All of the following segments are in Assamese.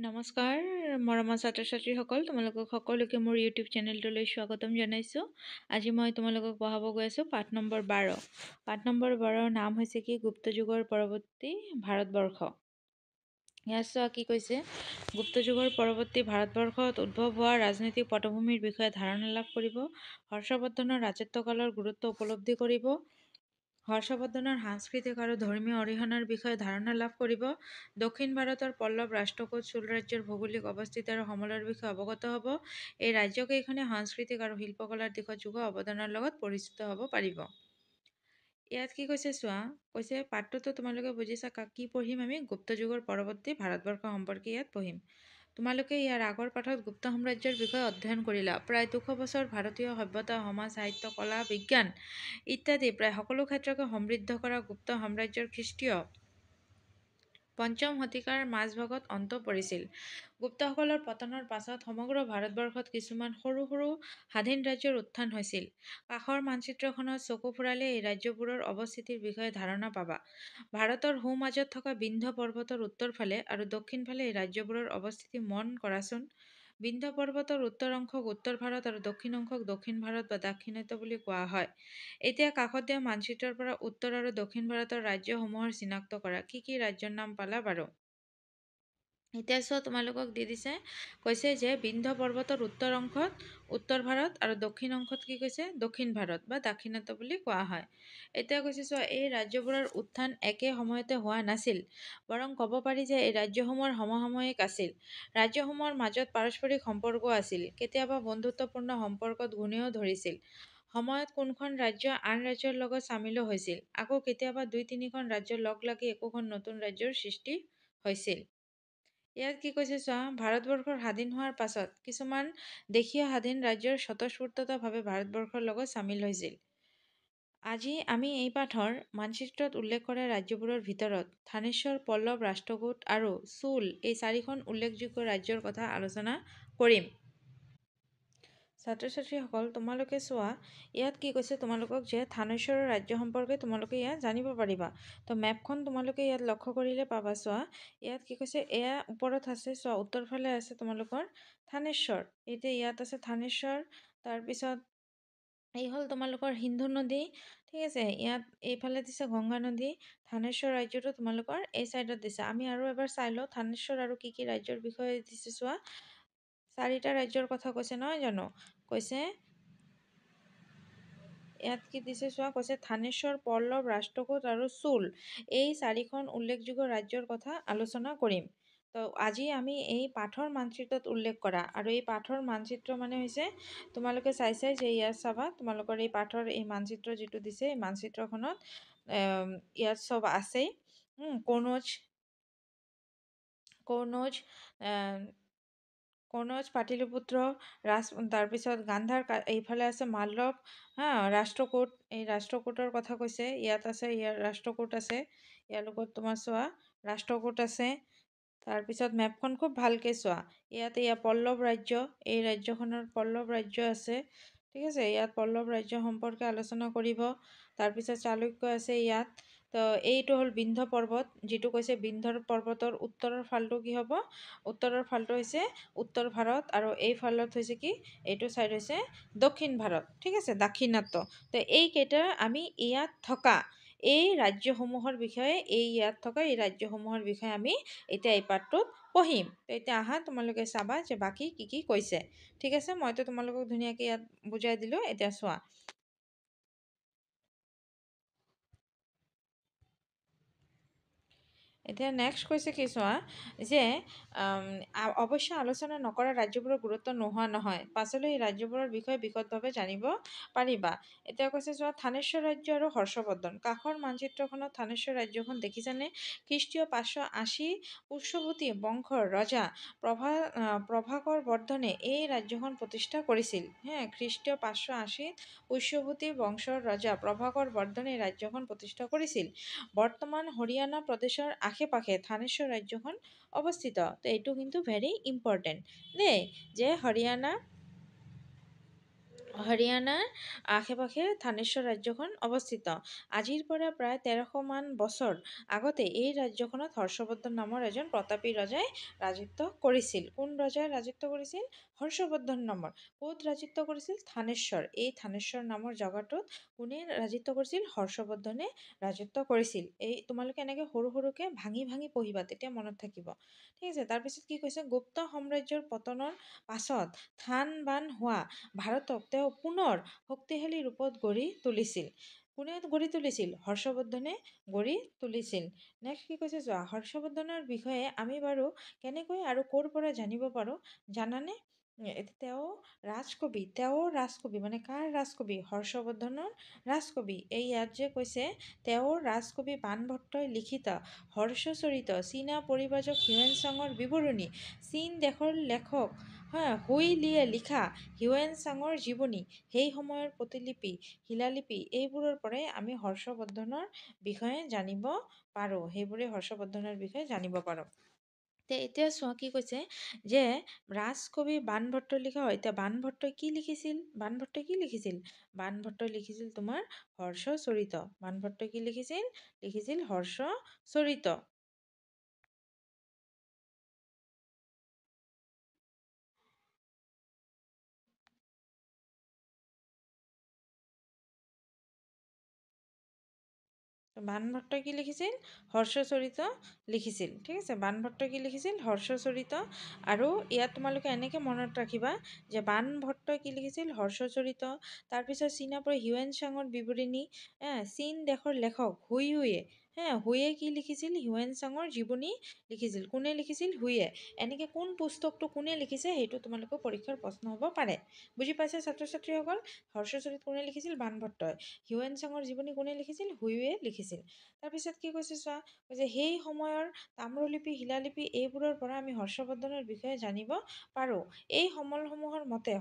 নমস্কাৰ মৰমৰ ছাত্ৰ-ছাত্ৰীসকল, তোমালোকক সকলোকে মোৰ ইউটিউব চেনেলটোলৈ স্বাগতম জনাইছোঁ। আজি মই তোমালোকক পঢ়াব গৈ আছোঁ পাঠ নম্বৰ 12। পাঠ নম্বৰ 12ৰ নাম হৈছে কি গুপ্ত যুগৰ পৰৱৰ্তী ভাৰতবৰ্ষ। ইয়াত চোৱা কি কৈছে, গুপ্ত যুগৰ পৰৱৰ্তী ভাৰতবৰ্ষত উদ্ভৱ হোৱা ৰাজনৈতিক পটভূমিৰ বিষয়ে ধাৰণা লাভ কৰিব, হৰ্ষবৰ্ধনৰ ৰাজত্বকালৰ গুৰুত্ব উপলব্ধি কৰিব, হৰ্ষবৰ্ধনৰ সাংস্কৃতিক আৰু ধৰ্মীয় অৰিহণাৰ বিষয়ে ধাৰণা লাভ কৰিব, দক্ষিণ ভাৰতৰ পল্লৱ ৰাষ্ট্ৰকূট চোল ৰাজ্যৰ ভৌগোলিক অৱস্থিতি আৰু সমলৰ বিষয়ে অৱগত হ'ব। এই ৰাজ্যকেইখনে সাংস্কৃতিক আৰু শিল্পকলাৰ দিশত যোগোৱা অৱদানৰ লগত পৰিচিত হ'ব পাৰিব। ইয়াত কি কৈছে চোৱা, কৈছে পাঠটোতো তোমালোকে বুজিছা কি পঢ়িম আমি গুপ্ত যুগৰ পৰৱৰ্তী ভাৰতবৰ্ষ সম্পৰ্কে ইয়াত পঢ়িম। তোমালোকে ইয়াৰ আগৰ পাঠত গুপ্ত সাম্ৰাজ্যৰ বিষয়ে অধ্যয়ন কৰিলা। প্ৰায় 200 বছৰ ভাৰতীয় সভ্যতা, সমাজ, সাহিত্য, কলা, বিজ্ঞান ইত্যাদি প্ৰায় সকলো ক্ষেত্ৰকে সমৃদ্ধ কৰা গুপ্ত সাম্ৰাজ্যৰ খ্ৰীষ্টীয় 5ম শতিকাৰ মাজভাগত অন্ত পৰিছিল। গুপ্তসকলৰ পতনৰ পাছত সমগ্ৰ ভাৰতবৰ্ষত কিছুমান সৰু সৰু স্বাধীন ৰাজ্যৰ উত্থান হৈছিল। কাষৰ মানচিত্ৰখনত চকু ফুৰালে এই ৰাজ্যবোৰৰ অৱস্থিতিৰ বিষয়ে ধাৰণা পাবা। ভাৰতৰ সোঁমাজত থকা বিন্ধ্য পৰ্বতৰ উত্তৰ ফালে আৰু দক্ষিণ ফালে এই ৰাজ্যবোৰৰ অৱস্থিতি মন কৰাচোন। বিন্ধ্য পৰ্বতৰ উত্তৰ অংশক উত্তৰ ভাৰত আৰু দক্ষিণ অংশক দক্ষিণ ভাৰত বা দাক্ষিণাত্য বুলি কোৱা হয়। এতিয়া কাষত দিয়া মানচিত্ৰৰ পৰা উত্তৰ আৰু দক্ষিণ ভাৰতৰ ৰাজ্যসমূহৰ চিনাক্ত কৰা। কি কি ৰাজ্যৰ নাম পালা বাৰু? এতিয়া চোৱা তোমালোকক দি দিছে, কৈছে যে বিন্ধ্য পৰ্বতৰ উত্তৰ অংশত উত্তৰ ভাৰত আৰু দক্ষিণ অংশত কি কৈছে দক্ষিণ ভাৰত বা দাক্ষিণাত্য বুলি কোৱা হয়। এতিয়া কৈছে চোৱা এই ৰাজ্যবোৰৰ উত্থান একে সময়তে হোৱা নাছিল, বৰং ক'ব পাৰি যে এই ৰাজ্যসমূহৰ সমসাময়িক আছিল। ৰাজ্যসমূহৰ মাজত পাৰস্পৰিক সম্পৰ্ক আছিল, কেতিয়াবা বন্ধুত্বপূৰ্ণ সম্পৰ্কত ঘূৰ্ণিও ধৰিছিল। সময়ত কোনখন ৰাজ্য আন ৰাজ্যৰ লগত চামিলো হৈছিল, আকৌ কেতিয়াবা 2-3খন ৰাজ্য লগ লাগি একোখন নতুন ৰাজ্যৰ সৃষ্টি হৈছিল। ইয়াত কি কৈছে চোৱা, ভাৰতবৰ্ষৰ স্বাধীন হোৱাৰ পাছত কিছুমান দেশীয় স্বাধীন ৰাজ্যৰ স্বতঃস্ফূৰ্তভাৱে ভাৰতবৰ্ষৰ লগত চামিল হৈছিল। আজি আমি এই পাঠৰ মানচিত্ৰত উল্লেখ কৰা ৰাজ্যবোৰৰ ভিতৰত থানেশ্বৰ, পল্লৱ ৰাষ্ট্ৰকূট আৰু চোল এই 4খন উল্লেখযোগ্য ৰাজ্যৰ কথা আলোচনা কৰিম। ছাত্ৰ-ছাত্ৰীসকল তোমালোকে চোৱা, ইয়াত কি কৈছে তোমালোকক যে থানেশ্বৰৰ ৰাজ্য সম্পৰ্কে তোমালোকে ইয়াত জানিব পাৰিবা। তো মেপখন তোমালোকে ইয়াত লক্ষ্য কৰিলে পাবা। চোৱা ইয়াত কি কৈছে, এয়া ওপৰত আছে চোৱা, উত্তৰ ফালে আছে তোমালোকৰ থানেশ্বৰ। এতিয়া ইয়াত আছে থানেশ্বৰ, তাৰপিছত এই হ'ল তোমালোকৰ সিন্ধু নদী, ঠিক আছে। ইয়াত এইফালে দিছে গংগা নদী। থানেশ্বৰ ৰাজ্যটো তোমালোকৰ এই চাইডত দিছে। আমি আৰু এবাৰ চাই লওঁ থানেশ্বৰ আৰু কি কি ৰাজ্যৰ বিষয়ে দিছে। চোৱা 4টা ৰাজ্যৰ কথা কৈছে নহয় জানো, কৈছে ইয়াত কি দিছে চোৱা, কৈছে থানেশ্বৰ, পল্লৱ ৰাষ্ট্ৰকূট আৰু চোল এই 4খন উল্লেখযোগ্য ৰাজ্যৰ কথা আলোচনা কৰিম। তো আজি আমি এই পাঠৰ মানচিত্ৰত উল্লেখ কৰা, আৰু এই পাঠৰ মানচিত্ৰ মানে হৈছে তোমালোকে চাইছে যে ইয়াত চাবা তোমালোকৰ এই পাঠৰ এই মানচিত্ৰ যিটো দিছে, এই মানচিত্ৰখনত ইয়াত চব আছেই। কনৌজ, পাটলিপুত্ৰ, তাৰপিছত গান্ধাৰ, এইফালে আছে মালৱ, ৰাষ্ট্ৰকূট, এই ৰাষ্ট্ৰকূটৰ কথা কৈছে। ইয়াত আছে, ইয়াৰ ৰাষ্ট্ৰকূট আছে, ইয়াৰ লগত তোমাৰ চোৱা ৰাষ্ট্ৰকূট আছে। তাৰপিছত মেপখন খুব ভালকৈ চোৱা, ইয়াত পল্লৱ ৰাজ্য, এই ৰাজ্যখনৰ পল্লৱ ৰাজ্য আছে, ঠিক আছে। ইয়াত পল্লৱ ৰাজ্য সম্পৰ্কে আলোচনা কৰিব। তাৰপিছত চালুক্য আছে ইয়াত। তো এইটো হ'ল বিন্ধ্য পৰ্বত, যিটো কৈছে বিন্ধ্য পৰ্বতৰ উত্তৰৰ ফালটো কি হ'ব, উত্তৰৰ ফালটো হৈছে উত্তৰ ভাৰত, আৰু এই ফালত হৈছে কি, এইটো চাইড হৈছে দক্ষিণ ভাৰত, ঠিক আছে, দাক্ষিণাত্য। তো এইকেইটা আমি ইয়াত থকা এই ৰাজ্যসমূহৰ বিষয়ে, ইয়াত থকা এই ৰাজ্যসমূহৰ বিষয়ে আমি এতিয়া এই পাঠটোত পঢ়িম। তো এতিয়া আহা তোমালোকে চাবা যে বাকী কি কি কৈছে, ঠিক আছে। মইতো তোমালোকক ধুনীয়াকৈ ইয়াত বুজাই দিলোঁ। এতিয়া চোৱা এতিয়া নেক্সট কৈছে কি চোৱা, যে অৱশ্যে আলোচনা নকৰা ৰাজ্যবোৰৰ গুৰুত্ব নোহোৱা নহয়, পাছলৈ এই ৰাজ্যবোৰৰ বিষয়ে বিশদভাৱে জানিব পাৰিবা। এতিয়া কৈছে চোৱা থানেশ্বৰ ৰাজ্য আৰু হৰ্ষবৰ্ধন। কাষৰ মানচিত্ৰখনত থানেশ্বৰ ৰাজ্যখন দেখিছানে? খ্ৰীষ্টীয় 580 পুষ্যভূতি বংশৰ ৰজা প্ৰভাকৰ বৰ্ধনে এই ৰাজ্যখন প্ৰতিষ্ঠা কৰিছিল। খ্ৰীষ্টীয় 580 পুষ্যভূতি বংশৰ ৰজা প্ৰভাকৰ বৰ্ধনে এই ৰাজ্যখন প্ৰতিষ্ঠা কৰিছিল। বৰ্তমান হৰিয়ানা প্ৰদেশৰ আশে-পাশে থানেশ্বৰ ৰাজ্যখন অৱস্থিত। তো এইটো কিন্তু ভেৰি ইম্পৰ্টেণ্ট দেই, যে হাৰিয়ানাৰ আশে-পাশে থানেশ্বৰ ৰাজ্যখন অৱস্থিত। আজিৰ পৰা প্ৰায় ১৩০০ মান বছৰ আগতে এই ৰাজ্যখনত হৰ্ষবৰ্ধন নামৰ এজন প্ৰতাপী ৰজাই ৰাজত্ব কৰিছিল। কোন ৰজাই ৰাজত্ব কৰিছিল? হৰ্ষবৰ্ধন নামৰ। ক'ত ৰাজত্ব কৰিছিল? থানেশ্বৰ। এই থানেশ্বৰ নামৰ জেগাটোত কোনে ৰাজত্ব কৰিছিল? হৰ্ষবৰ্ধনে ৰাজত্ব কৰিছিল। এই তোমালোকে এনেকে সৰু সৰুকে ভাঙি ভাঙি পঢ়িবা, তেতিয়া মনত থাকিব। ঠিক আছে। তাৰপিছত কি কৈছে? গুপ্ত সাম্ৰাজ্যৰ পতনৰ পাছত থান বান হোৱা ভাৰতক তেওঁ পুনৰ শক্তিশালী ৰূপত গঢ়ি তুলিছিল। কোনে গঢ়ি তুলিছিল? হৰ্ষবৰ্ধনে গঢ়ি তুলিছিল। নেক্সট কি কৈছে চোৱা, হৰ্ষবৰ্ধনৰ বিষয়ে আমি বাৰু কেনেকৈ আৰু ক'ৰ পৰা জানিব পাৰোঁ জানানে? তেওঁ ৰাজকবি মানে কাৰ ৰাজকবি? হৰ্ষবৰ্ধনৰ ৰাজকবি। এই ইয়াত যে কৈছে তেওঁৰ ৰাজকবি বাণভট্টই লিখিত হৰ্ষচৰিত, চীনা পৰিব্ৰাজক হিউৱেন চাঙৰ বিৱৰণী, চীন দেশৰ লেখক হুই লিয়ে লিখা হিউৱেন চাঙৰ জীৱনী, সেই সময়ৰ প্ৰতিলিপি, শিলালিপি, এইবোৰৰ পৰাই আমি হৰ্ষবৰ্ধনৰ বিষয়ে জানিব পাৰোঁ। সেইবোৰে হৰ্ষবৰ্ধনৰ বিষয়ে জানিব পাৰোঁ। এতিয়া চোৱা কি কৈছে যে ৰাজকবি বাণভট্টই লিখা হয়। এতিয়া বাণভট্টই কি লিখিছিল? বাণভট্টই লিখিছিল তোমাৰ হৰ্ষচৰিত। বাণভট্টই কি লিখিছিল? লিখিছিল হৰ্ষচৰিত। বাণভট্টই কি লিখিছিল? হৰ্ষচৰিত লিখিছিল। ঠিক আছে। বাণভট্টই কি লিখিছিল? হৰ্ষচৰিত। আৰু ইয়াত তোমালোকে এনেকে মনত ৰাখিবা যে বাণভট্টই কি লিখিছিল? হৰ্ষচৰিত। তাৰপিছত চীনৰ পৰা হিউৱেন চাঙৰ বিৱৰণী, চীন দেশৰ লেখক হুইয়ে কি লিখিছিল? হিউৱেন চাঙৰ জীৱনী লিখিছিল। কোনে লিখিছিল? হুইয়ে। এনেকে কোন পুস্তকটো কোনে লিখিছে সেইটো তোমালোকৰ পৰীক্ষাৰ প্ৰশ্ন হ'ব পাৰে। বুজি পাইছে ছাত্ৰ ছাত্ৰীসকল? হৰ্ষচৰিত কোনে লিখিছিল? বাণভট্টই। হিউৱেন চাঙৰ জীৱনী কোনে লিখিছিল? হুইয়ে লিখিছিল। তাৰপিছত কি কৈছে চোৱা, যে সেই সময়ৰ তাম্ৰলিপি, শিলালিপি, এইবোৰৰ পৰা আমি হৰ্ষবৰ্ধনৰ বিষয়ে জানিব পাৰোঁ। এই সমলসমূহৰ মতে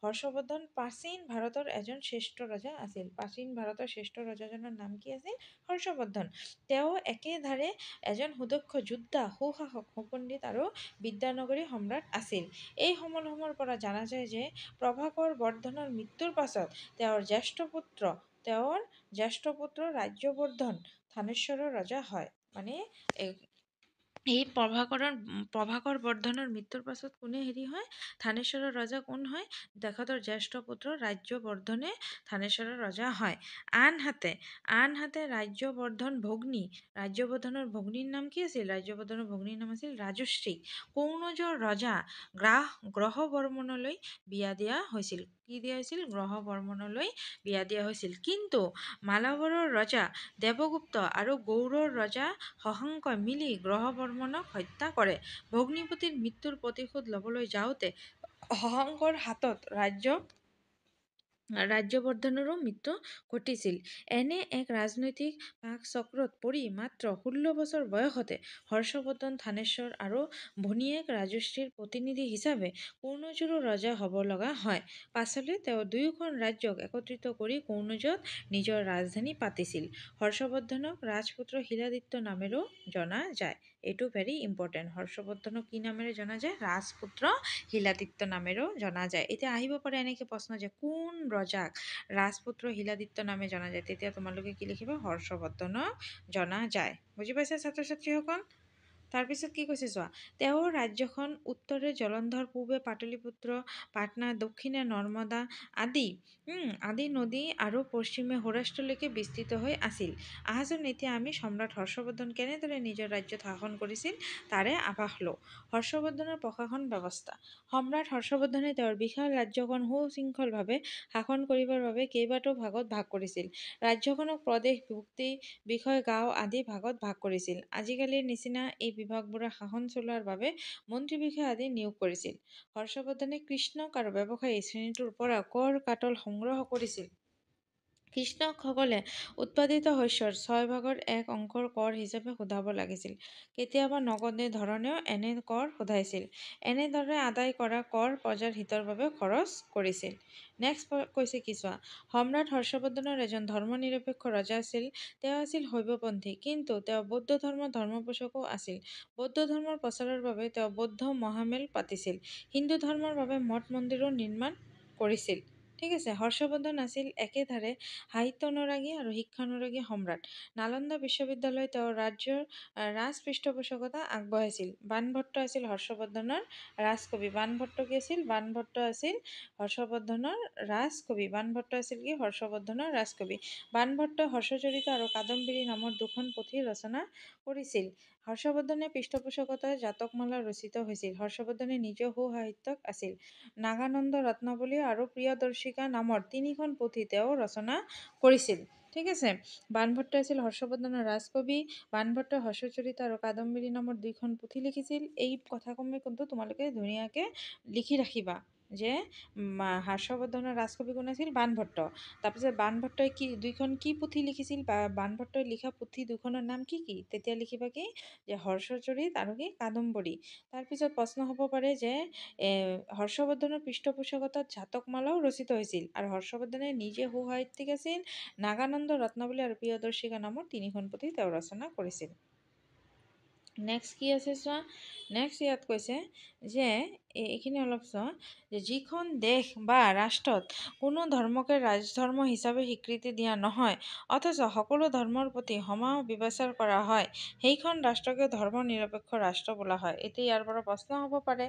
হৰ্ষবৰ্ধন প্ৰাচীন ভাৰতৰ এজন শ্ৰেষ্ঠ ৰজা আছিল। প্ৰাচীন ভাৰতৰ শ্ৰেষ্ঠ ৰজাজনৰ নাম কি আছিল? হৰ্ষবৰ্ধন। তেওঁ একেধাৰে এজন সুদক্ষ যোদ্ধা, সুশাসক, সুপণ্ডিত আৰু বিদ্যানগৰী সম্ৰাট আছিল। এই সমলসমূহৰ পৰা জনা যায় যে প্ৰভাকৰ বৰ্ধনৰ মৃত্যুৰ পাছত তেওঁৰ জ্যেষ্ঠ পুত্ৰ ৰাজ্যবৰ্ধন থানেশ্বৰৰ ৰজা হয়। মানে এই প্ৰভাকৰ বৰ্ধনৰ মৃত্যুৰ পাছত কোনে হয়? থানেশ্বৰৰ ৰজা কোন হয়? তেখেতৰ জ্যেষ্ঠ পুত্ৰ ৰাজ্যবৰ্ধনে থানেশ্বৰৰ ৰজা হয়। আনহাতে ৰাজ্যবৰ্ধনৰ ভগ্নীৰ নাম কি আছিল? ৰাজ্যবৰ্ধনৰ ভগ্নীৰ নাম আছিল ৰাজশ্ৰী। কনৌজৰ ৰজা গ্ৰহবৰ্মনলৈ বিয়া দিয়া হৈছিল। কি দিয়া হৈছিল? গ্ৰহবৰ্মনলৈ বিয়া দিয়া হৈছিল। কিন্তু মালাবাৰৰ ৰজা দেৱগুপ্ত আৰু গৌড়ৰ ৰজা শশাংকই মিলি গ্ৰহবৰ্মনক হত্যা কৰে। ভগ্নীপতিৰ মৃত্যুৰ প্ৰতিশোধ ল'বলৈ যাওঁতে শশাংকৰ হাতত ৰাজ্যবৰ্ধনৰো মৃত্যু ঘটিছিল। এনে এক ৰাজনৈতিক পাকচক্ৰত পৰি মাত্ৰ ১৬ বছৰ বয়সতে হৰ্ষবৰ্ধন থানেশ্বৰ আৰু ভনীয়েক ৰাজশ্ৰীৰ প্ৰতিনিধি হিচাপে কনৌজৰো ৰজা হ'ব লগা হয়। পাছলৈ তেওঁ দুয়োখন ৰাজ্যক একত্ৰিত কৰি কনৌজত নিজৰ ৰাজধানী পাতিছিল। হৰ্ষবৰ্ধনক ৰাজপুত্ৰ শিলাদিত্য নামেৰেও জনা যায়। এইটো ভেৰি ইম্পৰ্টেণ্ট। হৰ্ষবৰ্ধনক কি নামেৰে জনা যায়? ৰাজপুত্ৰ শিলাদিত্য নামেৰেও জনা যায়। এতিয়া আহিব পাৰে এনেকে প্ৰশ্ন যে কোন ৰজাক ৰাজপুত্ৰ শিলাদিত্য নামে জনা যায়? তেতিয়া তোমালোকে কি লিখিবা? হৰ্ষবৰ্ধনক জনা যায়। বুজি পাইছে ছাত্ৰ ছাত্ৰীসকল? তাৰপিছত কি কৈছে চোৱা, তেওঁৰ ৰাজ্যখন উত্তৰে জলন্ধৰ, পূবে পাটলিপুত্ৰ, পাটনা, দক্ষিণে নৰ্মদা আদি নদী আৰু পশ্চিমে সৌৰাষ্ট্ৰলৈকে বিস্তৃত হৈ আছিল। আহাচোন এতিয়া আমি সম্ৰাট হৰ্ষবৰ্ধন কেনেদৰে নিজৰ ৰাজ্যত শাসন কৰিছিল তাৰে আভাস লওঁ। হৰ্ষবৰ্ধনৰ প্ৰশাসন ব্যৱস্থা। সম্ৰাট হৰ্ষবৰ্ধনে তেওঁৰ বিশাল ৰাজ্যখন সুশৃঙ্খলভাৱে শাসন কৰিবৰ বাবে কেইবাটাও ভাগত ভাগ কৰিছিল। ৰাজ্যখনক প্ৰদেশ, ভুক্তি, বিষয়, গাঁও আদি ভাগত ভাগ কৰিছিল। আজিকালিৰ নিচিনা এই বিভাগবোৰে শাসন চলোৱাৰ বাবে মন্ত্ৰী, বিষয়া আদি নিয়োগ কৰিছিল। হৰ্ষবৰ্ধনে কৃষক আৰু ব্যৱসায়ী শ্ৰেণীটোৰ পৰা কৰ কাটল সংগ্ৰহ কৰিছিল। কৃষকসকলে উৎপাদিত শস্যৰ 6 ভাগৰ 1 অংশৰ কৰ হিচাপে সোধাব লাগিছিল। কেতিয়াবা নগদে ধৰণেও এনে কৰ সোধাইছিল। এনেদৰে আদায় কৰা কৰ প্ৰজাৰ হিতৰ বাবে খৰচ কৰিছিল। নেক্সট কৈছে কি চোৱা, সম্ৰাট হৰ্ষবৰ্ধনৰ এজন ধৰ্মনিৰপেক্ষ ৰজা আছিল। তেওঁ আছিল শৈৱপন্থী, কিন্তু তেওঁ বৌদ্ধ ধৰ্মৰ ধৰ্মপোষকো আছিল। বৌদ্ধ ধৰ্মৰ প্ৰচাৰৰ বাবে তেওঁ বৌদ্ধ মহামেল পাতিছিল। হিন্দু ধৰ্মৰ বাবে মঠ মন্দিৰো নিৰ্মাণ কৰিছিল। ঠিক আছে, হৰ্ষবৰ্ধন আছিল একেধাৰে সাহিত্য অনুৰাগী আৰু শিক্ষানুৰাগী সম্ৰাট। নালন্দা বিশ্ববিদ্যালয় তেওঁৰ ৰাজ পৃষ্ঠপোষকতা আগবঢ়াইছিল। বাণভট্ট আছিল হৰ্ষবৰ্ধনৰ ৰাজকবি। বাণভট্ট কি আছিল? বাণভট্ট আছিল হৰ্ষবৰ্ধনৰ ৰাজকবি। বাণভট্ট আছিল কি? হৰ্ষবৰ্ধনৰ ৰাজকবি। বাণভট্টই হৰ্ষচৰিত আৰু কাদম্বৰী নামৰ দুখন পুথি ৰচনা কৰিছিল। হৰ্ষবৰ্ধনে পৃষ্ঠপোষকতাত জাতকমালা ৰচিত হৈছিল। হৰ্ষবৰ্ধনে নিজেও সু-সাহিত্যিক আছিল। নাগানন্দ ৰত্নাৱলী আৰু প্ৰিয়দৰ্শিকা নামৰ 3খন পুথি তেওঁ ৰচনা কৰিছিল। ঠিক আছে, বাণভট্ট আছিল হৰ্ষবৰ্ধনৰ ৰাজকবি। বাণভট্টই হৰ্ষচৰিত আৰু কাদম্বৰী নামৰ 2খন পুথি লিখিছিল। এই কথাসমূহ কিন্তু তোমালোকে ধুনীয়াকে লিখি ৰাখিবা যে হৰ্ষবৰ্ধনৰ ৰাজকবি কোন আছিল? বাণভট্ট। তাৰপিছত বাণভট্টই কি 2খন কি পুথি লিখিছিল? বাণভট্টই লিখা পুথি 2খনৰ নাম কি কি? তেতিয়া লিখিবা কি যে হৰ্ষচৰিত আৰু কি কাদম্বৰী। তাৰপিছত প্ৰশ্ন হ'ব পাৰে যে হৰ্ষবৰ্ধনৰ পৃষ্ঠপোষকতাত জাতকমালাও ৰচিত হৈছিল আৰু হৰ্ষবৰ্ধনে নিজে সু-সাহিত্যিক আছিল। নাগানন্দ ৰত্নাৱলী আৰু প্ৰিয়দৰ্শিকা নামৰ 3খন পুথি তেওঁ ৰচনা কৰিছিল। নেক্সট কি আছে চোৱা, নেক্সট ইয়াত কৈছে যে এইখিনি অলপ চোৱা যে যিখন দেশ বা ৰাষ্ট্ৰত কোনো ধৰ্মকে ৰাজধৰ্ম হিচাপে স্বীকৃতি দিয়া নহয় অথচ সকলো ধৰ্মৰ প্ৰতি সম বিচাৰ কৰা হয়, সেইখন ৰাষ্ট্ৰকে ধৰ্মনিৰপেক্ষ ৰাষ্ট্ৰ বোলা হয়। এতিয়া ইয়াৰ পৰা প্ৰশ্ন হ'ব পাৰে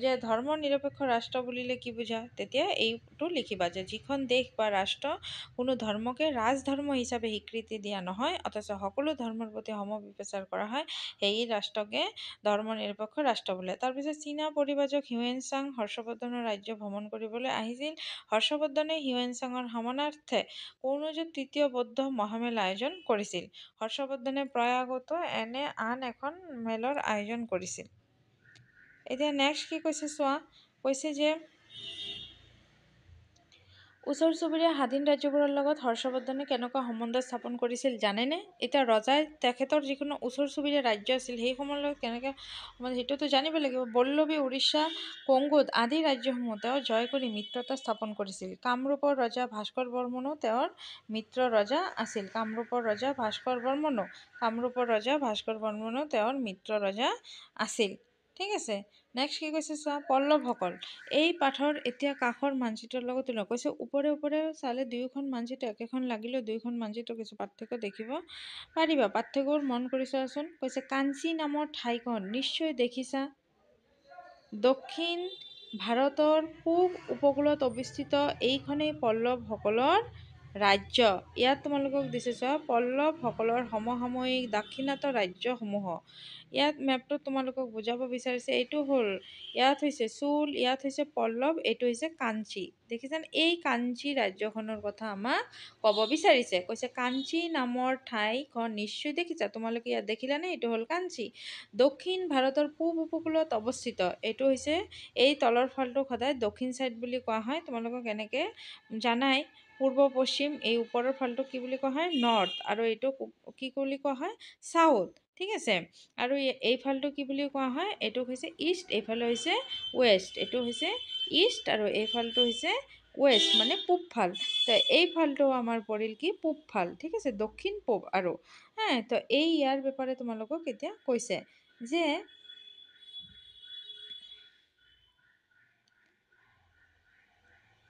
যে ধৰ্মনিৰপেক্ষ ৰাষ্ট্ৰ বুলিলে কি বুজা? তেতিয়া এইটো লিখিবা যে যিখন দেশ বা ৰাষ্ট্ৰ কোনো ধৰ্মকে ৰাজধৰ্ম হিচাপে স্বীকৃতি দিয়া নহয় অথচ সকলো ধৰ্মৰ প্ৰতি সম বিচাৰ কৰা হয়, সেই ৰাষ্ট্ৰকে ধৰ্মনিৰপেক্ষ ৰাষ্ট্ৰ বোলে। তাৰপিছত চীনা পৰিব্ৰাজক হিউৱেন চাং হৰ্ষবৰ্ধনৰ ৰাজ্য ভ্ৰমণ কৰিবলৈ আহিছিল। হৰ্ষবৰ্ধনে হিউৱেন চাঙৰ সন্মানাৰ্থে কনৌজত ৩য় বৌদ্ধ মহামেল আয়োজন কৰিছিল। হৰ্ষবৰ্ধনে প্ৰয়াগতো এনে আন এখন মেলৰ আয়োজন কৰিছিল। এতিয়া নেক্সট কি কৈছে চোৱা, কৈছে যে ওচৰ চুবুৰীয়া স্বাধীন ৰাজ্যবোৰৰ লগত হৰ্ষবৰ্ধনে কেনেকুৱা সম্বন্ধ স্থাপন কৰিছিল জানেনে? এতিয়া ৰজাই তেখেতৰ যিকোনো ওচৰ চুবুৰীয়া ৰাজ্য আছিল সেইসমূহৰ লগত কেনেকৈ সেইটোতো জানিব লাগিব। বল্লভী, উৰিষ্যা, কঙ্গুদ আদি ৰাজ্যসমূহ তেওঁ জয় কৰি মিত্ৰতা স্থাপন কৰিছিল। কামৰূপৰ ৰজা ভাস্কৰ বৰ্মনো তেওঁৰ মিত্ৰ ৰজা আছিল। কামৰূপৰ ৰজা ভাস্কৰ বৰ্মনো তেওঁৰ মিত্ৰ ৰজা আছিল। ঠিক আছে, নেক্সট কি কৈছে চোৱা, পল্লৱসকল। এই পাঠৰ এতিয়া কাষৰ মানচিত্ৰৰ লগত তুলনা কৈছে। ওপৰে চালে 2খন মানচিত্ৰ একেখন লাগিলেও 2খন মানচিত্ৰ কিছু পাৰ্থক্য দেখিব পাৰিবা। পাৰ্থক্যবোৰ মন কৰি চোৱাচোন। কৈছে কাঞ্চী নামৰ ঠাইখন নিশ্চয় দেখিছা, দক্ষিণ ভাৰতৰ পূব উপকূলত অৱস্থিত। এইখনেই পল্লৱসকলৰ ৰাজ্য। ইয়াত তোমালোকক দিছে চোৱা পল্লৱসকলৰ সমসাময়িক দাক্ষিণাত্য ৰাজ্যসমূহ। ইয়াত মেপটোত তোমালোকক বুজাব বিচাৰিছে এইটো হ'ল, ইয়াত হৈছে চোল, ইয়াত হৈছে পল্লৱ, এইটো হৈছে কাঞ্চী। দেখিছানে? এই কাঞ্চী ৰাজ্যখনৰ কথা আমাক ক'ব বিচাৰিছে। কৈছে কাঞ্চী নামৰ ঠাইখন নিশ্চয় দেখিছা। তোমালোকে ইয়াত দেখিলানে? এইটো হ'ল কাঞ্চী। দক্ষিণ ভাৰতৰ পূব উপকূলত অৱস্থিত। এইটো হৈছে এই তলৰ ফালটোক সদায় দক্ষিণ চাইড বুলি কোৱা হয়। তোমালোকক এনেকৈ জানাই পূৰ্ব পশ্চিম, এই ওপৰৰ ফালটোক কি বুলি কোৱা হয়? নৰ্থ, আৰু এইটো কি বুলি কোৱা হয়? চাউথ। ঠিক আছে, আৰু এই ফালটো কি বুলি কোৱা হয়? এইটোক হৈছে ইষ্ট, এইফালে হৈছে ৱেষ্ট। এইটো হৈছে ইষ্ট আৰু এইফালটো হৈছে ৱেষ্ট, মানে পূব ফাল। তো এই ফালটো আমাৰ পৰিল কি? পূব ফাল। ঠিক আছে, দক্ষিণ পূব আৰু তো এই ইয়াৰ ব্যাপাৰে তোমালোকক এতিয়া কৈছে যে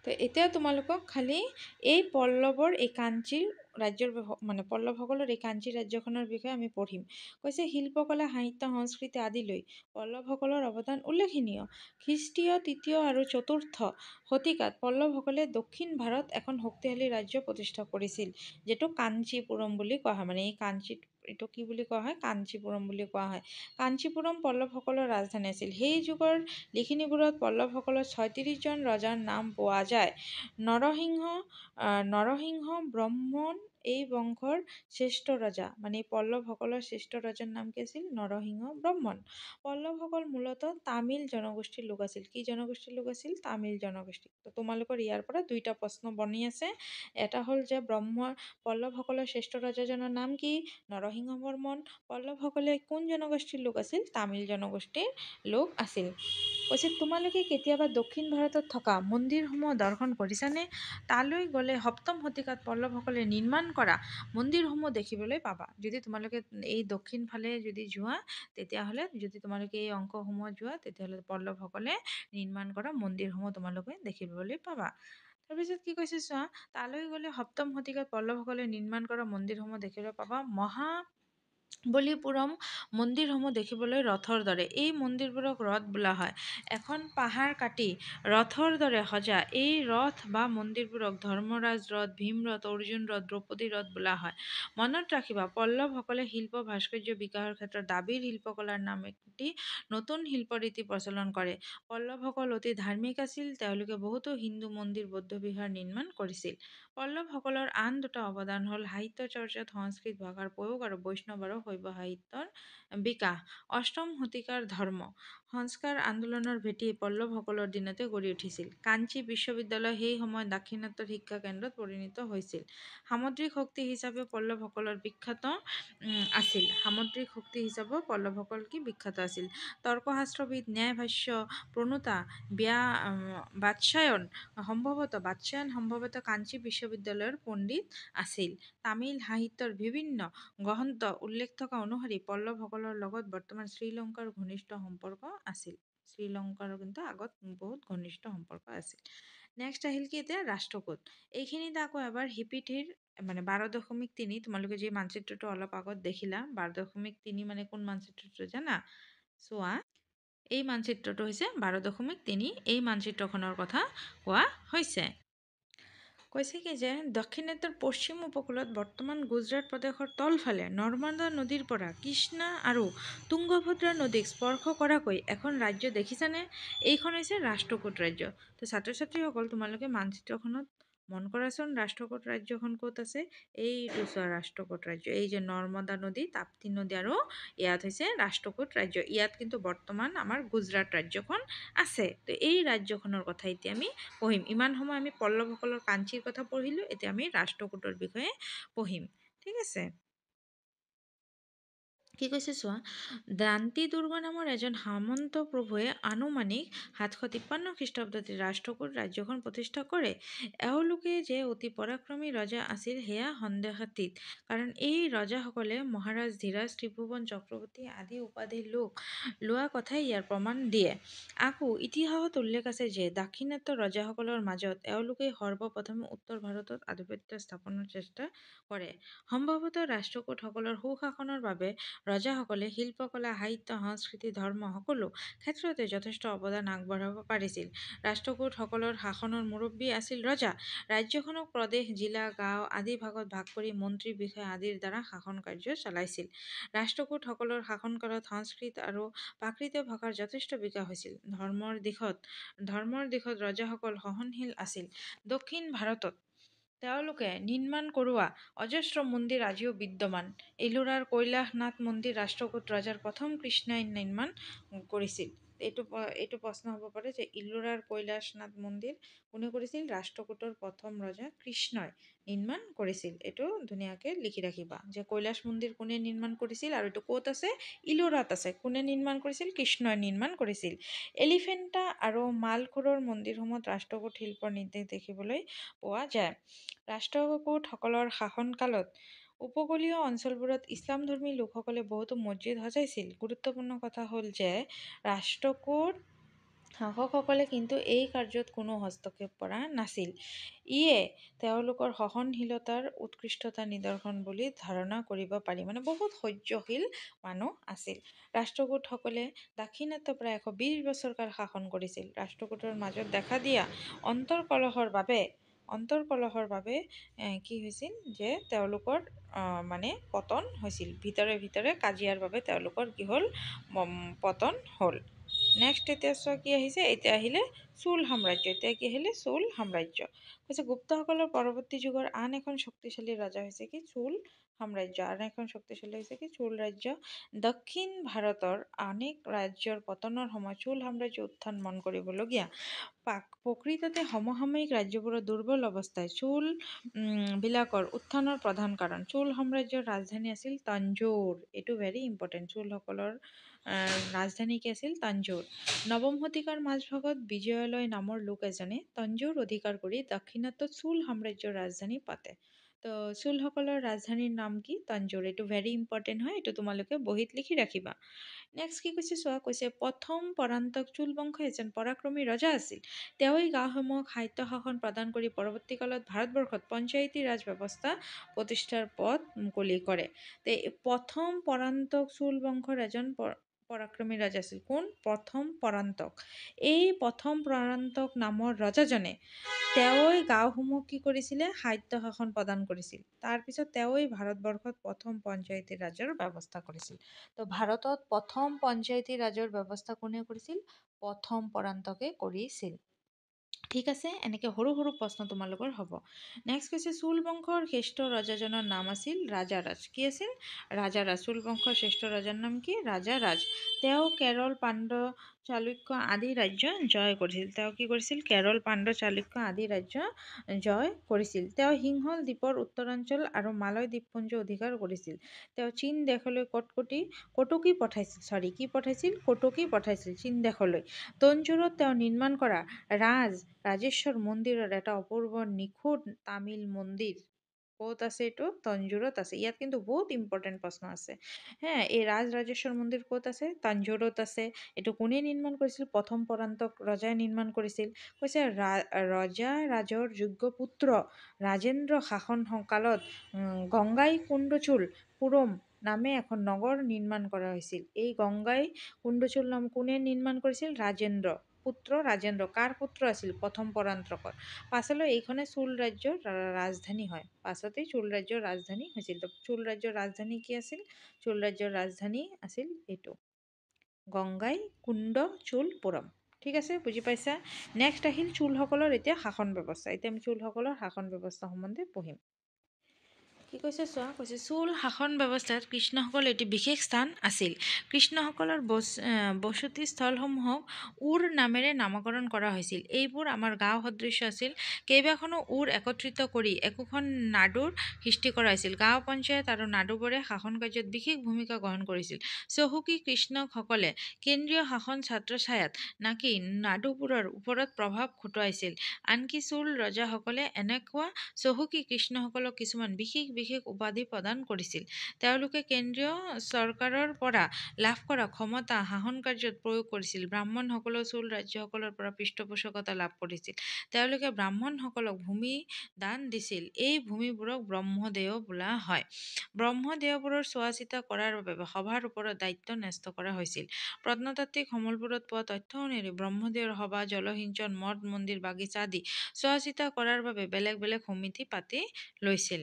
তো এতিয়া তোমালোকক খালি এই পল্লৱৰ এই কাঞ্চীৰ ৰাজ্যৰ মানে পল্লৱসকলৰ এই কাঞ্চী ৰাজ্যখনৰ বিষয়ে আমি পঢ়িম। কৈছে শিল্পকলা, সাহিত্য, সংস্কৃতি আদিলৈ পল্লৱসকলৰ অৱদান উল্লেখনীয়। খ্ৰীষ্টীয় ৩য় আৰু ৪ৰ্থ শতিকাত পল্লৱসকলে দক্ষিণ ভাৰত এখন শক্তিশালী ৰাজ্য প্ৰতিষ্ঠা কৰিছিল, যিটো কাঞ্চীপুৰম বুলি কোৱা হয়। মানে এই এইটো কি বুলি কোৱা হয়? কাঞ্চীপুৰম বুলি কোৱা হয়। কাঞ্চীপুৰম পল্লৱসকলৰ ৰাজধানী আছিল। সেই যুগৰ লিখনিবোৰত পল্লৱসকলৰ ৩৬জন ৰজাৰ নাম পোৱা যায়। নৰসিংহ, ব্ৰহ্মণ, এই বংশৰ শ্ৰেষ্ঠ ৰজা মানে পল্লৱসকলৰ শ্ৰেষ্ঠ ৰজাৰ নাম কি আছিল? নৰসিংহ ব্ৰহ্মণ। পল্লৱসকল মূলতঃ তামিল জনগোষ্ঠীৰ লোক আছিল। কি জনগোষ্ঠীৰ লোক আছিল? তামিল জনগোষ্ঠী। তো তোমালোকৰ ইয়াৰ পৰা দুইটা প্ৰশ্ন বনি আছে। এটা হ'ল যে পল্লৱসকলৰ শ্ৰেষ্ঠ ৰজাজনৰ নাম কি? নৰসিংহ বৰ্মন। পল্লৱসকলে কোন জনগোষ্ঠীৰ লোক আছিল? তামিল জনগোষ্ঠীৰ লোক আছিল। কৈছে তোমালোকে কেতিয়াবা দক্ষিণ ভাৰতত থকা মন্দিৰসমূহ দৰ্শন কৰিছানে? তালৈ গ'লে সপ্তম শতিকাত পল্লৱসকলে নিৰ্মাণ কৰা মন্দিৰসমূহ দেখিবলৈ পাবা। যদি তোমালোকে এই দক্ষিণ ফালে যদি যোৱা তেতিয়াহ'লে যদি তোমালোকে এই অংশসমূহত যোৱা তেতিয়াহ'লে পল্লৱসকলে নিৰ্মাণ কৰা মন্দিৰসমূহ তোমালোকে দেখিবলৈ পাবা। তাৰপিছত কি কৈছে চোৱা, তালৈ গ'লে সপ্তম শতিকাত পল্লৱসকলে নিৰ্মাণ কৰা মন্দিৰসমূহ দেখিবলৈ পাবা। মহাবলীপুৰম মন্দিৰসমূহ দেখিবলৈ ৰথৰ দৰে। এই মন্দিৰবোৰক ৰথ বোলা হয়। এখন পাহাৰ কাটি ৰথৰ দৰে সজা এই ৰথ বা মন্দিৰবোৰক ধৰ্মৰাজ ৰথ, ভীম ৰথ, অৰ্জুন ৰথ, দ্ৰৌপদী ৰথ বোলা হয়। মনত ৰাখিবা, পল্লৱসকলে শিল্প ভাস্কৰ্য বিকাশৰ ক্ষেত্ৰত দ্ৰাবিড় শিল্পকলাৰ নাম এটি নতুন শিল্পৰীতি প্ৰচলন কৰে। পল্লৱসকল অতি ধাৰ্মিক আছিল। তেওঁলোকে বহুতো হিন্দু মন্দিৰ, বৌদ্ধ বিহাৰ নিৰ্মাণ কৰিছিল। পল্লৱসকলৰ আন দুটা অৱদান হ'ল সাহিত্য চৰ্চাত সংস্কৃত ভাষাৰ প্ৰয়োগ আৰু বৈষ্ণৱ আৰু শৈৱ সাহিত্যৰ বিকাশ। অষ্টম শতিকাৰ ধৰ্ম সংস্কাৰ আন্দোলনৰ ভেটি পল্লৱসকলৰ দিনতে গঢ়ি উঠিছিল। কাঞ্চী বিশ্ববিদ্যালয় সেই সময়ত দাক্ষিণাত্যৰ শিক্ষা কেন্দ্ৰত পৰিণত হৈছিল। সামুদ্ৰিক শক্তি হিচাপে পল্লৱসকলৰ বিখ্যাত আছিল। সামুদ্ৰিক শক্তি হিচাপে পল্লৱসকল কি বিখ্যাত আছিল? তৰ্কশাস্ত্ৰবিদ, ন্যায় ভাষ্য প্ৰণেতা বাৎসায়ন সম্ভৱতঃ কাঞ্চী বিশ্ববিদ্যালয়ৰ পণ্ডিত আছিল। তামিল সাহিত্যৰ বিভিন্ন গ্ৰন্থত উল্লেখ থকা অনুসৰি পল্লৱসকলৰ লগত বৰ্তমান শ্ৰীলংকাৰ ঘনিষ্ঠ সম্পৰ্ক আছিল। শ্ৰীলংকাৰ কিন্তু আগত বহুত ঘনিষ্ঠ সম্পৰ্ক আছিল। নেক্সট আহিল কি এতিয়া? ৰাষ্ট্ৰকূট। এইখিনিতে আকৌ এবাৰ হিপিথিৰ মানে 12.3 তোমালোকে যে মানচিত্ৰটো অলপ আগত দেখিলা 12.3 মানে কোন মানচিত্ৰটো জানা? চোৱা, এই মানচিত্ৰটো হৈছে 12.3। এই মানচিত্ৰখনৰ কথা কোৱা হৈছে। কৈছে কি যে দাক্ষিণাত্যৰ পশ্চিম উপকূলত বৰ্তমান গুজৰাট প্ৰদেশৰ তলফালে নৰ্মদা নদীৰ পৰা কৃষ্ণা আৰু তুংগভদ্ৰা নদীক স্পৰ্শ কৰাকৈ এখন ৰাজ্য দেখিছানে? এইখন হৈছে ৰাষ্ট্ৰকূট ৰাজ্য। তো ছাত্ৰ ছাত্ৰীসকল তোমালোকে মানচিত্ৰখনত মন কৰাচোন, ৰাষ্ট্ৰকূট ৰাজ্যখন ক'ত আছে? এইটো চোৱা ৰাষ্ট্ৰকূট ৰাজ্য। এই যে নৰ্মদা নদী, তাপ্তি নদী আৰু ইয়াত হৈছে ৰাষ্ট্ৰকূট ৰাজ্য। ইয়াত কিন্তু বৰ্তমান আমাৰ গুজৰাট ৰাজ্যখন আছে। তো এই ৰাজ্যখনৰ কথা এতিয়া আমি পঢ়িম। ইমান সময় আমি পল্লৱসকলৰ কাঞ্চীৰ কথা পঢ়িলোঁ, এতিয়া আমি ৰাষ্ট্ৰকূটৰ বিষয়ে পঢ়িম। ঠিক আছে? কি কৈছে চোৱা, দান্তি দুৰ্গ নামৰ এজন সামন্ত প্ৰভুৱে আনুমানিক 753 খ্ৰীষ্টাব্দত ৰাষ্ট্ৰকূট ৰাজ্যখন প্ৰতিষ্ঠা কৰে। এওঁলোকে যে অতি পৰাক্ৰমী ৰজা আছিল সেয়া সন্দেহাতীত, কাৰণ এই ৰজাসকলে মহাৰাজ ধীৰাজ, ত্ৰিভুৱন চক্ৰৱৰ্তী আদি উপাধি লোৱা কথাই ইয়াৰ প্ৰমাণ দিয়ে। আকৌ ইতিহাসত উল্লেখ আছে যে দাক্ষিণাত্যৰ ৰজাসকলৰ মাজত এওঁলোকেই সৰ্বপ্ৰথমে উত্তৰ ভাৰতত আধিপত্য স্থাপনৰ চেষ্টা কৰে। সম্ভৱতঃ ৰাষ্ট্ৰকূটসকলৰ সুশাসনৰ বাবে ৰজাসকলে শিল্পকলা, সাহিত্য, সংস্কৃতি, ধৰ্ম সকলো ক্ষেত্ৰতে যথেষ্ট অৱদান আগবঢ়াব পাৰিছিল। ৰাষ্ট্ৰকূটসকলৰ শাসনৰ মুৰব্বী আছিল ৰজা। ৰাজ্যখনক প্ৰদেশ, জিলা, গাঁও আদি ভাগত ভাগ কৰি মন্ত্ৰী, বিষয়া আদিৰ দ্বাৰা শাসন কাৰ্য চলাইছিল। ৰাষ্ট্ৰকূটসকলৰ শাসনকালত সংস্কৃত আৰু প্ৰাকৃত ভাষাৰ যথেষ্ট বিকাশ হৈছিল। ধৰ্মৰ দিশত ৰজাসকল সহনশীল আছিল। দক্ষিণ ভাৰতত তেওঁলোকে নিৰ্মাণ কৰোৱা অজস্ৰ মন্দিৰ আজিও বিদ্যমান। ইলোৰাৰ কৈলাশনাথ মন্দিৰ ৰাষ্ট্ৰকূট ৰজাৰ প্ৰথম কৃষ্ণই নিৰ্মাণ কৰিছিল। এইটো প্ৰশ্ন হ'ব পাৰে যে ইলোৰাৰ কৈলাশনাথ মন্দিৰ কোনে কৰিছিল? ৰাষ্ট্ৰকূটৰ প্ৰথম ৰজা কৃষ্ণই নিৰ্মাণ কৰিছিল। এইটো ধুনীয়াকৈ লিখি ৰাখিবা যে কৈলাশ মন্দিৰ কোনে নিৰ্মাণ কৰিছিল আৰু এইটো ক'ত আছে? ইলোৰাত আছে। কোনে নিৰ্মাণ কৰিছিল? কৃষ্ণই নিৰ্মাণ কৰিছিল। এলিফেণ্টা আৰু মালখোৰৰ মন্দিৰসমূহত ৰাষ্ট্ৰকূট শিল্পৰ নিৰ্দেশ দেখিবলৈ পোৱা যায়। ৰাষ্ট্ৰকূটসকলৰ শাসনকালত উপকূলীয় অঞ্চলবোৰত ইছলামধৰ্মী লোকসকলে বহুতো মছজিদ সজাইছিল। গুৰুত্বপূৰ্ণ কথা হ'ল যে ৰাষ্ট্ৰকূট শাসকসকলে কিন্তু এই কাৰ্যত কোনো হস্তক্ষেপ কৰা নাছিল। ইয়ে তেওঁলোকৰ সহনশীলতাৰ উৎকৃষ্টতাৰ নিদৰ্শন বুলি ধাৰণা কৰিব পাৰি। মানে বহুত সহ্যশীল মানুহ আছিল। ৰাষ্ট্ৰকূটসকলে দাক্ষিণাত্য প্ৰায় 120 বছৰ কাল শাসন কৰিছিল। ৰাষ্ট্ৰকূটৰ মাজত দেখা দিয়া অন্তৰকলহৰ বাবে কি হৈছিল যে তেওঁলোকৰ মানে পতন হৈছিল। ভিতৰে ভিতৰে কাজিয়াৰ বাবে তেওঁলোকৰ কি হ'ল? পতন হ'ল। নেক্সট এতিয়া চোৱা কি আহিছে? এতিয়া আহিলে চোল সাম্ৰাজ্য। এতিয়া কি আহিলে? চোল সাম্ৰাজ্য। কৈছে গুপ্তসকলৰ পৰৱৰ্তী যুগৰ আন এখন শক্তিশালী ৰজা হৈছে কি? চোল সাম্ৰাজ্য। আন এখন শক্তিশালী হৈছে কি? চোল ৰাজ্য। দক্ষিণ ভাৰতৰ অনেক ৰাজ্যৰ পতনৰ সময়ত চোল সাম্ৰাজ্য উত্থান মন কৰিবলগীয়া। প্ৰকৃততে সমসাময়িক ৰাজ্যবোৰৰ দুৰ্বল অৱস্থাই চোল বিলাকৰ উত্থানৰ প্ৰধান কাৰণ। চোল সাম্ৰাজ্যৰ ৰাজধানী আছিল তাঞ্জোৰ। এইটো ভেৰি ইম্পৰ্টেণ্ট। চোলসকলৰ ৰাজধানী কি আছিল? তাঞ্জোৰ। নৱম শতিকাৰ মাজভাগত বিজয়ালয় নামৰ লোক এজনে তাঞ্জোৰ অধিকাৰ কৰি দাক্ষিণাত্যত চোল সাম্ৰাজ্যৰ ৰাজধানী পাতে। তো চোলসকলৰ ৰাজধানীৰ নাম কি? তাঞ্জোৰ। এইটো ভেৰি ইম্পৰ্টেণ্ট হয়, এইটো তোমালোকে বহীত লিখি ৰাখিবা। নেক্সট কি কৈছে চোৱা, কৈছে প্ৰথম পৰান্তক চোল বংশ এজন পৰাক্ৰমী ৰজা আছিল। তেওঁই গাঁওসমূহক সাহিত্য শাসন প্ৰদান কৰি পৰৱৰ্তী কালত ভাৰতবৰ্ষত পঞ্চায়তী ৰাজ ব্যৱস্থা প্ৰতিষ্ঠাৰ পথ মুকলি কৰে। তে প্ৰথম পৰান্তক চোল বংশৰ এজন পৰাক্ৰমী ৰজা আছিল। কোন? প্ৰথম পৰান্তক। এই প্ৰথম পৰান্তক নামৰ ৰজাজনে তেওঁই গাঁওসমূহক কি কৰিছিলে? সাহিত্য শাসন প্ৰদান কৰিছিল। তাৰপিছত তেওঁই ভাৰতবৰ্ষত প্ৰথম পঞ্চায়তী ৰাজৰ ব্যৱস্থা কৰিছিল। তো ভাৰতত প্ৰথম পঞ্চায়তী ৰাজৰ ব্যৱস্থা কোনে কৰিছিল? প্ৰথম পৰান্তকে কৰিছিল। ঠিক আছে, এনেকে সৰু সৰু প্ৰশ্ন তোমালোকৰ হ'ব। নেক্সট কৈছে চোল বংশৰ শ্ৰেষ্ঠ ৰজাজনৰ নাম আছিল ৰাজাৰাজ। কি আছিল? ৰাজাৰাজ। চোল বংশৰ শ্ৰেষ্ঠ ৰজাৰ নাম কি? ৰাজাৰাজ। তেওঁ কেৰল, পাণ্ড, চালুক্য আদি ৰাজ্য জয় কৰিছিল। তেওঁ কি কৰিছিল? কেৰল, পাণ্ড, চালুক্য আদি ৰাজ্য জয় কৰিছিল। তেওঁ সিংহল দ্বীপৰ উত্তৰাঞ্চল আৰু মালয় দ্বীপপুঞ্জ অধিকাৰ কৰিছিল। তেওঁ চীন দেশলৈ কটকী পঠাইছিল। কি পঠাইছিল? কটকী পঠাইছিল চীন দেশলৈ। তঞ্জোৰত তেওঁ নিৰ্মাণ কৰা ৰাজেশ্বৰ মন্দিৰৰ এটা অপূৰ্ব নিখুঁত তামিল মন্দিৰ ক'ত আছে? এইটো তঞ্জোৰত আছে। ইয়াত কিন্তু বহুত ইম্পৰ্টেণ্ট প্ৰশ্ন আছে। এই ৰাজেশ্বৰ মন্দিৰ ক'ত আছে? তঞ্জোৰত আছে। এইটো কোনে নিৰ্মাণ কৰিছিল? প্ৰথম পৰান্তক ৰজাই নিৰ্মাণ কৰিছিল। কৈছে ৰজা ৰাজৰ যোগ্য পুত্ৰ ৰাজেন্দ্ৰ শাসন কালত গংগাই কুণ্ডচোল পুৰম নামে এখন নগৰ নিৰ্মাণ কৰা হৈছিল। এই গংগাই কুণ্ডচোল নাম কোনে নিৰ্মাণ কৰিছিল? ৰাজেন্দ্ৰ পুত্ৰ ৰাজেন্দ্ৰ। কাৰ পুত্ৰ আছিল? প্ৰথম পৰান্তকৰ। পাছলৈ এইখনে চোল ৰাজ্যৰ ৰাজধানী হয়। পাছতেই চোল ৰাজ্যৰ ৰাজধানী হৈছিল। তো চোল ৰাজ্যৰ ৰাজধানী কি আছিল? চোল ৰাজ্যৰ ৰাজধানী আছিল এইটো গংগাই কুণ্ডচোলপুৰম। ঠিক আছে, বুজি পাইছা? নেক্সট আহিল চোলসকলৰ এতিয়া শাসন ব্যৱস্থা। এতিয়া আমি চোলসকলৰ শাসন ব্যৱস্থা সম্বন্ধে পঢ়িম। কি কৈছে চোৱা, কৈছে চোল শাসন ব্যৱস্থাত কৃষ্ণসকল এটি বিশেষ স্থান আছিল। কৃষ্ণসকলৰ বসতি স্থলসমূহক উৰ নামেৰে নামকৰণ কৰা হৈছিল। এইবোৰ আমাৰ গাঁও সদৃশ্য আছিল। কেইবাখনো উৰ একত্ৰিত কৰি একোখন নাডুৰ সৃষ্টি কৰা হৈছিল। গাঁও পঞ্চায়ত আৰু নাডুবোৰে শাসন কাৰ্যত বিশেষ ভূমিকা গ্ৰহণ কৰিছিল। চহকী কৃষ্ণকসকলে কেন্দ্ৰীয় শাসন ছত্ৰছায়াত নাকি নাডুবোৰৰ ওপৰত প্ৰভাৱ খটুৱাইছিল। আনকি চোল ৰজাসকলে এনেকুৱা চহকী কৃষ্ণসকলক কিছুমান বিশেষ উপাধি প্ৰদান কৰিছিল। তেওঁলোকে কেন্দ্ৰীয় চৰকাৰৰ পৰা লাভ কৰা ক্ষমতা শাসন কাৰ্যত প্ৰয়োগ কৰিছিল। ব্ৰাহ্মণসকলেও চোল ৰাজ্যসকলৰ পৰা পৃষ্ঠপোষকতা লাভ কৰিছিল। তেওঁলোকে ব্ৰাহ্মণসকলক ভূমি দান দিছিল। এই ভূমিবোৰক ব্ৰহ্মদেয় বোলা হয়। ব্ৰহ্মদেয়বোৰৰ চোৱা চিতা কৰাৰ বাবে সভাৰ ওপৰত দায়িত্ব ন্যস্ত কৰা হৈছিল। প্ৰত্নতাত্ত্বিক সমলবোৰত পোৱা তথ্য অনুসৰি ব্ৰহ্মদেয়ৰ সভা, জলসিঞ্চন, মঠ মন্দিৰ, বাগিচা আদি চোৱা চিতা কৰাৰ বাবে বেলেগ বেলেগ সমিতি পাতি লৈছিল।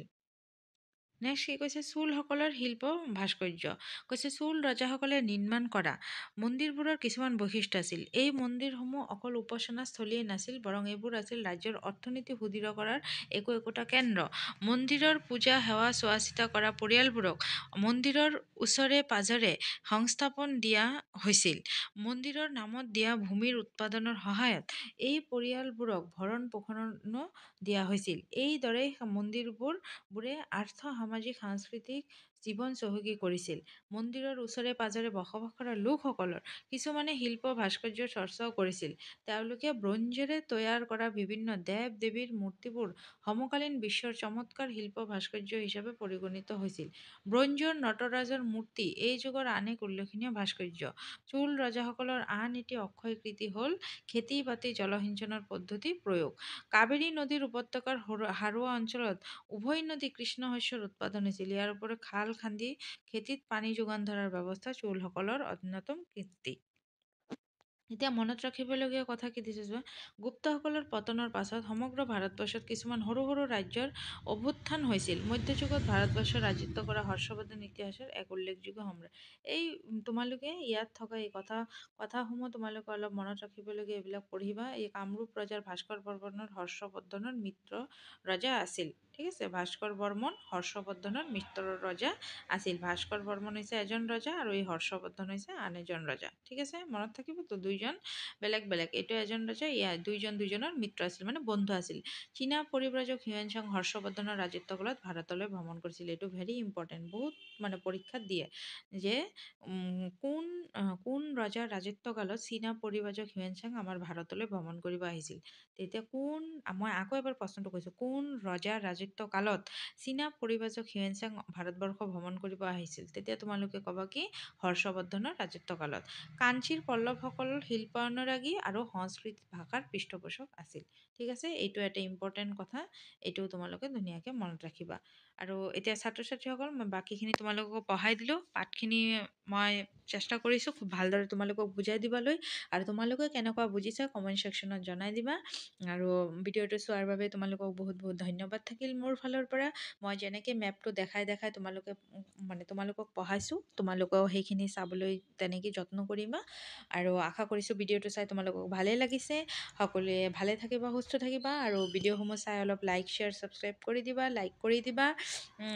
নেক্সট কি কৈছে? চোলসকলৰ শিল্প ভাস্কৰ্য। কৈছে চোল ৰজাসকলে নিৰ্মাণ কৰা মন্দিৰবোৰৰ কিছুমান বৈশিষ্ট্য আছিল। এই মন্দিৰসমূহ অকল উপাসনা স্থলীয়ে নাছিল, বৰং এইবোৰ আছিল ৰাজ্যৰ অৰ্থনীতি সুদৃঢ় কৰাৰ একোটা কেন্দ্ৰ। মন্দিৰৰ পূজা সেৱা চোৱা চিতা কৰা পৰিয়ালবোৰক মন্দিৰৰ ওচৰে পাজৰে সংস্থাপন দিয়া হৈছিল। মন্দিৰৰ নামত দিয়া ভূমিৰ উৎপাদনৰ সহায়ত এই পৰিয়ালবোৰক ভৰণ পোষণো দিয়া হৈছিল। এইদৰে মন্দিৰবোৰে আৰ্থ সামাজিক সাংস্কৃতিক জীৱন চহকী কৰিছিল। মন্দিৰৰ ওচৰে পাজৰে বসবাস কৰা লোকসকলৰ কিছুমানে শিল্প ভাস্কৰ্যৰ চৰ্চাও কৰিছিল। তেওঁলোকে ব্ৰঞ্জেৰে তৈয়াৰ কৰা বিভিন্ন দেৱ দেৱীৰ মূৰ্তিবোৰ সমকালীন বিশ্বৰ চমৎকাৰ শিল্প ভাস্কৰ্য হিচাপে পৰিগণিত হৈছিল। ব্ৰঞ্জৰ নটৰাজৰ মূৰ্তি এই যুগৰ আন এক উল্লেখনীয় ভাস্কৰ্য। চোল ৰজাসকলৰ আন এটি অক্ষয় কীৰ্তি হ'ল খেতি বাতি জলসিঞ্চনৰ পদ্ধতি প্ৰয়োগ। কাবেৰী নদীৰ উপত্যকাৰ হাৰোৱা অঞ্চলত উভয় নদী কৃষ্ণ শস্যৰ উৎপাদন হৈছিল। ইয়াৰ উপৰিও খাল খান্দি খেতিত পানী যোগান ধৰাৰ ব্যৱস্থা চোলসকলৰ অন্যতম কীৰ্তি। এতিয়া মনত ৰাখিবলগীয়া কথা কি দিছে চোৱা, গুপ্তসকলৰ পতনৰ পাছত সমগ্ৰ ভাৰতবৰ্ষত কিছুমান সৰু সৰু ৰাজ্যৰ অভ্যুত্থান হৈছিল। মধ্যযুগত ভাৰতবৰ্ষৰ ৰাজত্ব কৰা হৰ্ষবৰ্ধন ইতিহাসৰ এক উল্লেখযোগ্য সম্ৰাট। এই তোমালোকে ইয়াত থকা এই কথাসমূহ তোমালোকে অলপ মনত ৰাখিবলগীয়া, এইবিলাক পঢ়িবা। এই কামৰূপ ৰজাৰ ভাস্কৰ বৰ্মনৰ হৰ্ষবৰ্ধনৰ মিত্ৰ ৰজা আছিল। ঠিক আছে, ভাস্কৰ বৰ্মন হৰ্ষবৰ্ধনৰ মিত্ৰ ৰজা আছিল। ভাস্কৰ বৰ্মন হৈছে এজন ৰজা আৰু এই হৰ্ষবৰ্ধন হৈছে আন এজন ৰজা। ঠিক আছে, মনত থাকিব তো, দুইজন বেলেগ বেলেগ। এইটো এজন ৰজা, দুইজনৰ মিত্ৰ আছিল, মানে বন্ধু আছিল। চীনা পৰিব্ৰাজক হিউৱেন চাং হৰ্ষবৰ্ধনৰ ৰাজত্ব কালত ভাৰতলৈ ভ্ৰমণ কৰিছিল। এইটো ভেৰি ইম্পৰ্টেণ্ট, বহুত মানে পৰীক্ষাত দিয়ে যে কোন ৰজাৰ ৰাজত্ব কালত চীনা পৰিব্ৰাজক হিউৱেন চাং আমাৰ ভাৰতলৈ ভ্ৰমণ কৰিব আহিছিল। তেতিয়া মই আকৌ এবাৰ প্ৰশ্নটো কৈছোঁ, কোন ৰজাৰ ৰাজত্ব কালত চীনা পৰিব্ৰাজক হিউৱেন চাং ভাৰতবৰ্ষ ভ্ৰমণ কৰিব আহিছিল? তেতিয়া তোমালোকে ক'বা কি, হৰ্ষবৰ্ধনৰ ৰাজত্ব কালত। কাঞ্চীৰ পল্লৱসকল শিল্পানুৰাগী আৰু সংস্কৃত ভাষাৰ পৃষ্ঠপোষক আছিল। ঠিক আছে, এইটো এটা ইম্পৰ্টেণ্ট কথা, এইটো তোমালোকে ধুনীয়াকৈ মনত ৰাখিবা। আৰু এতিয়া ছাত্ৰ ছাত্ৰীসকল, মই বাকীখিনি তোমালোকক পঢ়াই দিলোঁ। পাঠখিনি মই চেষ্টা কৰিছোঁ খুব ভালদৰে তোমালোকক বুজাই দিবলৈ, আৰু তোমালোকে কেনেকুৱা বুজিছা কমেণ্ট ছেকশ্যনত জনাই দিবা। আৰু ভিডিঅ'টো চোৱাৰ বাবে তোমালোকক বহুত বহুত ধন্যবাদ থাকিল মোৰ ফালৰ পৰা। মই যেনেকৈ মেপটো দেখাই তোমালোকক পঢ়াইছোঁ, তোমালোকেও সেইখিনি চাবলৈ তেনেকৈ যত্ন কৰিবা। আৰু আশা কৰিছোঁ ভিডিঅ'টো চাই তোমালোকক ভালেই লাগিছে। সকলোৱে ভালে থাকিবা, সুস্থ থাকিবা, আৰু ভিডিঅ'সমূহ চাই অলপ লাইক শ্বেয়াৰ ছাবস্ক্ৰাইব কৰি দিবা, লাইক কৰি দিবা।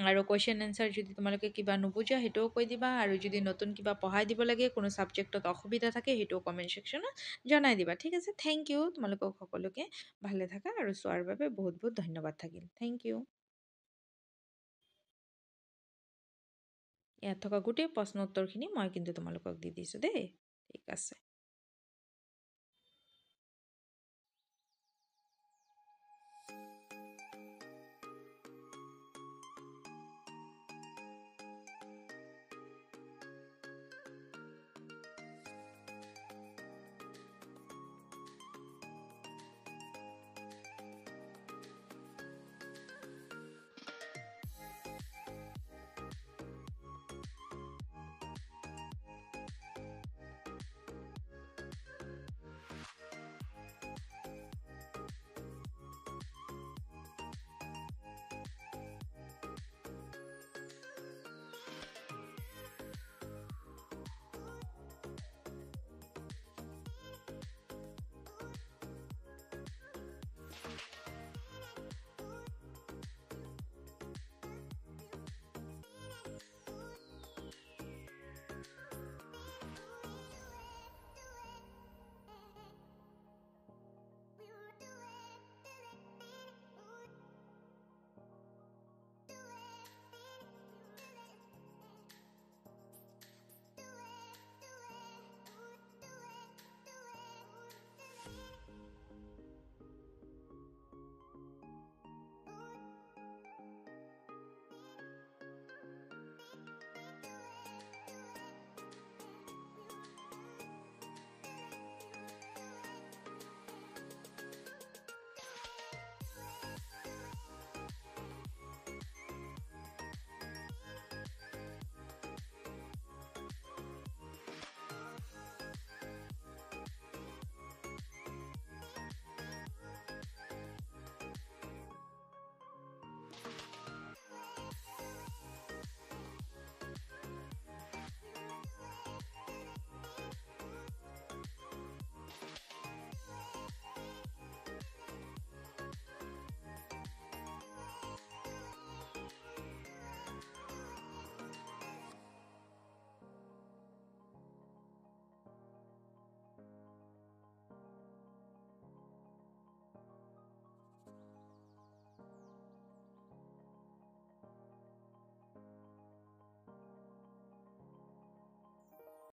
আৰু কুৱেশ্যন এনচাৰ যদি তোমালোকে কিবা নুবুজা সেইটোও কৈ দিবা, আৰু যদি নতুন কিবা পঢ়াই দিব লাগে, কোনো ছাবজেক্টত অসুবিধা থাকে, সেইটোও কমেণ্ট ছেকশ্যনত জনাই দিবা। ঠিক আছে, থেংক ইউ। তোমালোকক সকলোকে ভালে থাকা আৰু চোৱাৰ বাবে বহুত বহুত ধন্যবাদ থাকিল। Thank you. ইয়াত থকা গোটেই প্ৰশ্ন উত্তৰখিনি মই কিন্তু তোমালোকক দি দিছোঁ দেই। ঠিক আছে।